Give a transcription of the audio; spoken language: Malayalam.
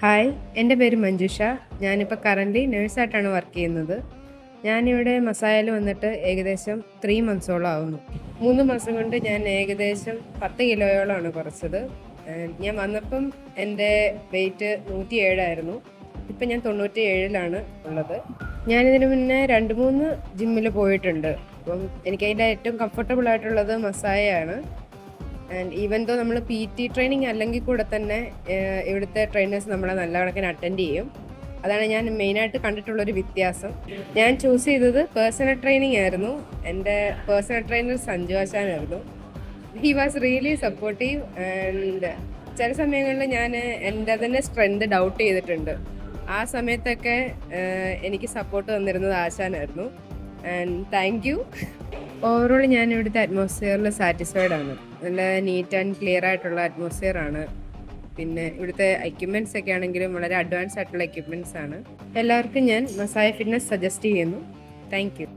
ഹായ്, എൻ്റെ പേര് മഞ്ജുഷ. ഞാനിപ്പോൾ കറൻ്റ് നേഴ്സായിട്ടാണ് വർക്ക് ചെയ്യുന്നത്. ഞാനിവിടെ മസായയിൽ വന്നിട്ട് ഏകദേശം 3 മന്ത്സോളം ആവുന്നു. 3 മാസം കൊണ്ട് ഞാൻ ഏകദേശം 10 കിലോയോളമാണ് കുറച്ചത്. ഞാൻ വന്നപ്പം എൻ്റെ വെയിറ്റ് 107 ആയിരുന്നു. ഇപ്പം ഞാൻ 97-ലാണ് ഉള്ളത്. ഞാനിതിന് മുന്നേ 2-3 ജിമ്മിൽ പോയിട്ടുണ്ട്. അപ്പം എനിക്കതിൻ്റെ ഏറ്റവും കംഫർട്ടബിൾ ആയിട്ടുള്ളത് മസായയാണ്. ആൻഡ് ഈവൻ ദോ നമ്മൾ PT ട്രെയിനിങ് അല്ലെങ്കിൽ കൂടെ തന്നെ ഇവിടുത്തെ ട്രെയിനേഴ്സ് നമ്മളെ നല്ല കണക്കിന് അറ്റൻഡ് ചെയ്യും. അതാണ് ഞാൻ മെയിനായിട്ട് കണ്ടിട്ടുള്ളൊരു വ്യത്യാസം. ഞാൻ ചൂസ് ചെയ്തത് പേഴ്സണൽ ട്രെയിനിങ് ആയിരുന്നു. എൻ്റെ പേഴ്സണൽ ട്രെയിനർ സഞ്ജു ആശാനായിരുന്നു. He was really supportive. And ചില സമയങ്ങളിൽ ഞാൻ എൻ്റെ തന്നെ സ്ട്രെങ്ത് ഡൗട്ട് ചെയ്തിട്ടുണ്ട്. ആ സമയത്തൊക്കെ എനിക്ക് സപ്പോർട്ട് തന്നിരുന്നത് ആശാനായിരുന്നു. And thank you. ഓവറോൾ ഞാൻ ഇവിടുത്തെ അറ്റ്മോസ്ഫിയറിൽ സാറ്റിസ്ഫൈഡ് ആണ്. നല്ല നീറ്റ് ആൻഡ് ക്ലിയർ ആയിട്ടുള്ള അറ്റ്മോസ്ഫിയർ ആണ്. പിന്നെ ഇവിടുത്തെ എക്യുപ്മെൻറ്റ്സ് ഒക്കെ ആണെങ്കിലും വളരെ അഡ്വാൻസ് ആയിട്ടുള്ള എക്യുപ്മെൻറ്റ്സ് ആണ്. എല്ലാവർക്കും ഞാൻ മസായ ഫിറ്റ്നസ് സജസ്റ്റ് ചെയ്യുന്നു. Thank you.